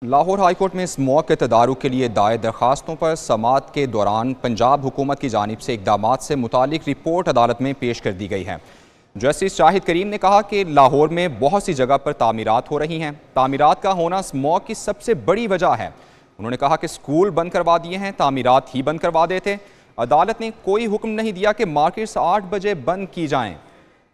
Lahore high court में smoke के तदारुक के लिए दायर दरखास्तों पर समाअत के दौरान पंजाब हुकूमत की जानिब से इकदाम से मुतालिक रिपोर्ट अदालत में पेश कर दी गई है। जस्टिस शाहिद करीम ने कहा कि लाहौर में बहुत सी जगह पर तामीरात हो रही हैं। तामीरात का होना स्मोक की सबसे बड़ी वजह है। उन्होंने कहा कि स्कूल बंद करवा दिए हैं, तामीरात ही बंद करवा देते। अदालत ने कोई हुक्म नहीं दिया कि मार्केट्स 8 बजे बंद की जाएँ।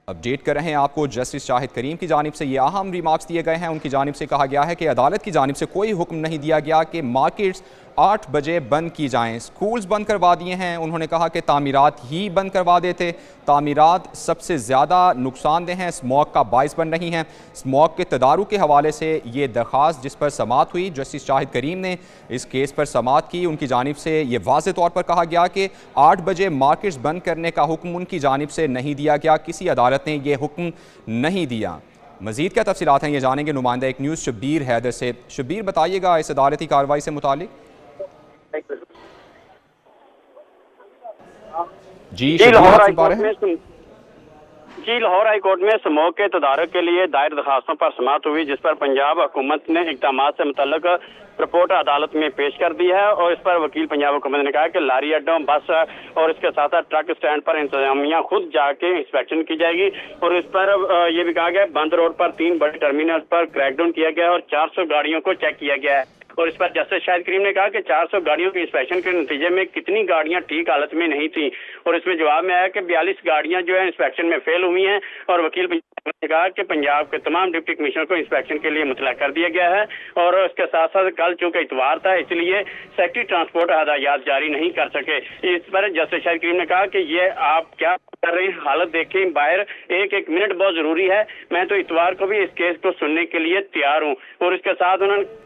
अपडेट कर रहे हैं आपको, जस्टिस शाहिद करीम की जानिब से ये अहम रिमार्क्स दिए गए हैं। उनकी जानिब से कहा गया है कि अदालत की जानिब से कोई हुक्म नहीं दिया गया कि मार्केट्स 8 बजे बंद की जाएं। स्कूल्स बंद करवा दिए हैं। उन्होंने कहा कि तामीरात ही बंद करवा देते। तामीरात सबसे ज़्यादा नुकसानदेह हैं, स्मोक का बाइस बन रही हैं। स्मोक के तदारुक के हवाले से ये दरख्वास्त जिस पर समाअत हुई, जस्टिस शाहिद करीम ने इस केस पर समाअत की। उनकी जानिब से ये वाज़ेह तौर पर कहा गया कि 8 बजे मार्केट्स बंद करने का हुक्म उनकी जानिब से नहीं दिया गया, किसी अदालत ने यह हुक्म नहीं दिया। मज़ीद क्या तफसीलात हैं ये जानेंगे नुमाइंदा एक न्यूज़ शब्बीर हैदर से। शब्बीर, बताइएगा इस अदालती कार्रवाई से मुतालिक। लाहौर हाई कोर्ट में स्मोक के तदारुक के लिए दायर दरखास्तों पर समाअत हुई, जिस पर पंजाब हुकूमत ने इक़दाम से मुतल्लिक रिपोर्ट अदालत में पेश कर दी है। और इस पर वकील पंजाब हुकूमत ने कहा कि लारी अड्डों, बस और इसके साथ साथ ट्रक स्टैंड पर इंतजामिया खुद जाके इंस्पेक्शन की जाएगी। और इस पर यह भी कहा गया बंद रोड पर 3 बड़े टर्मिनल पर क्रैकडाउन किया गया और 400 गाड़ियों को चेक किया गया है। और इस पर जस्टिस शाहिद करीम ने कहा कि 400 गाड़ियों की इंस्पेक्शन के नतीजे में कितनी गाड़ियां ठीक हालत में नहीं थी। और इसमें जवाब में आया कि 42 गाड़ियां जो है इंस्पेक्शन में फेल हुई हैं। और वकील ने कहा कि पंजाब के तमाम डिप्टी कमिश्नर को इंस्पेक्शन के लिए मुतला कर दिया गया है। और इसके साथ साथ कल चूंकि इतवार था, इसलिए सेक्रेटरी ट्रांसपोर्ट हदायत जारी नहीं कर सके। इस पर जस्टिस शाहिद करीम ने कहा कि ये आप क्या कर रहे हैं, हालत देखें, बाहर एक मिनट बहुत जरूरी है। मैं तो इतवार को भी इस केस को सुनने के लिए तैयार हूँ। और इसके साथ उन्होंने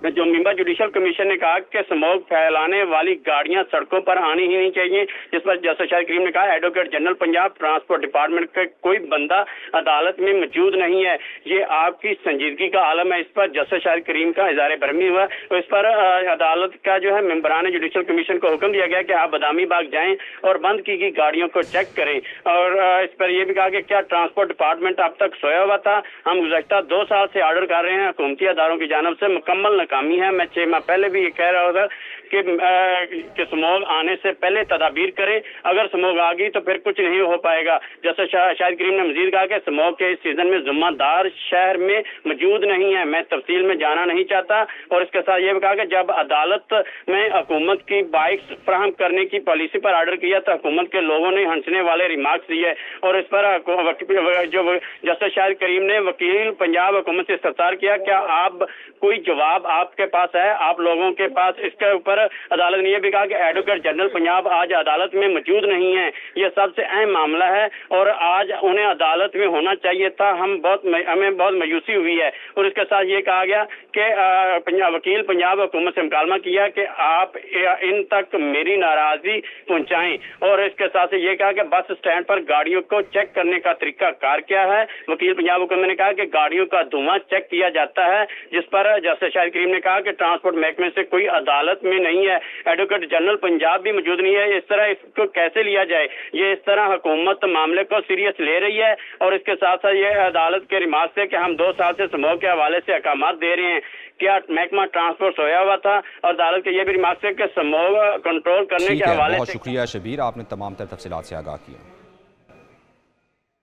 जो मेंबर जुडिशल कमीशन ने कहा कि स्मोक फैलाने वाली गाड़ियां सड़कों पर आनी ही नहीं चाहिए, जिस पर जस्टिस शाहिद करीम ने कहा advocate general Punjab transport department का कोई बंदा अदालत में मौजूद नहीं है, ये आपकी संजीदगी का आलम है। इस पर जस्टिस शाहिद करीम का इज़हार बरहमी हुआ। तो इस पर अदालत का जो है मेंबरान जुडिशल कमीशन को हुक्म दिया गया कि आप बदामी बाग जाएं और बंद की गई गाड़ियों को चेक करें। और इस पर यह भी कहा कि क्या ट्रांसपोर्ट डिपार्टमेंट अब तक सोया हुआ था? हम गुज़श्ता 2 साल से ऑर्डर कर रहे हैं, हुकूमती अदारों की जानब से मुकम्मल नाकामी है। मैं 6 माह पहले भी ये कह रहा था कि स्मोक आने से पहले तदाबीर करें, अगर स्मोक आ गई तो फिर कुछ नहीं हो पाएगा। जैसे शाहिद करीम ने मजीद कहा कि स्मोक के इस सीजन में जिम्मेदार शहर में मौजूद नहीं है। मैं तफसील में जाना नहीं चाहता। और इसके साथ ये भी कहा कि जब अदालत में हुकूमत की बाइक्स फराहम करने की पॉलिसी पर ऑर्डर किया तो हुकूमत के लोगों ने हंसने वाले रिमार्क्स दिए। और इस पर जो जस्टिस शाहिद करीम ने वकील पंजाब हुकूमत से इस्तफसार किया, क्या आप कोई जवाब आपके पास है, आप लोगों के पास? इसके ऊपर अदालत ने यह भी कहा कि एडवोकेट जनरल पंजाब आज अदालत में मौजूद नहीं है, यह सबसे अहम मामला है और आज उन्हें अदालत में होना चाहिए था। हमें बहुत मायूसी हुई है। और इसके साथ ये कहा गया कि वकील पंजाब हुकूमत से मुकालमा किया कि आप इन तक मेरी नाराजगी पहुंचाएं। और इसके साथ ये कहा कि बस स्टैंड पर गाड़ियों को चेक करने का तरीका कार क्या है? वकील पंजाब हुकूमत ने कहा कि गाड़ियों का धुआं चेक किया जाता है, जिस पर जस्टिस शाहिद करीम ने कहा कि ट्रांसपोर्ट महकमे से कोई अदालत में नहीं है, एडवोकेट जनरल पंजाब भी मौजूद नहीं है। इस तरह इसको कैसे लिया जाए? ये इस तरह हुकूमत मामले को सीरियस ले रही है। और इसके साथ साथ ये अदालत के रिमार्क से कि हम 2 साल से स्मोक के हवाले से अहकामात दे रहे हैं, क्या महकमा ट्रांसपोर्ट सोया हुआ था? और अदालत के ये भी रिमार्क से कि स्मोक कंट्रोल करने के हवाले से। बहुत शुक्रिया शबीर, आपने तमाम तर तफसीलात से आगाह किया।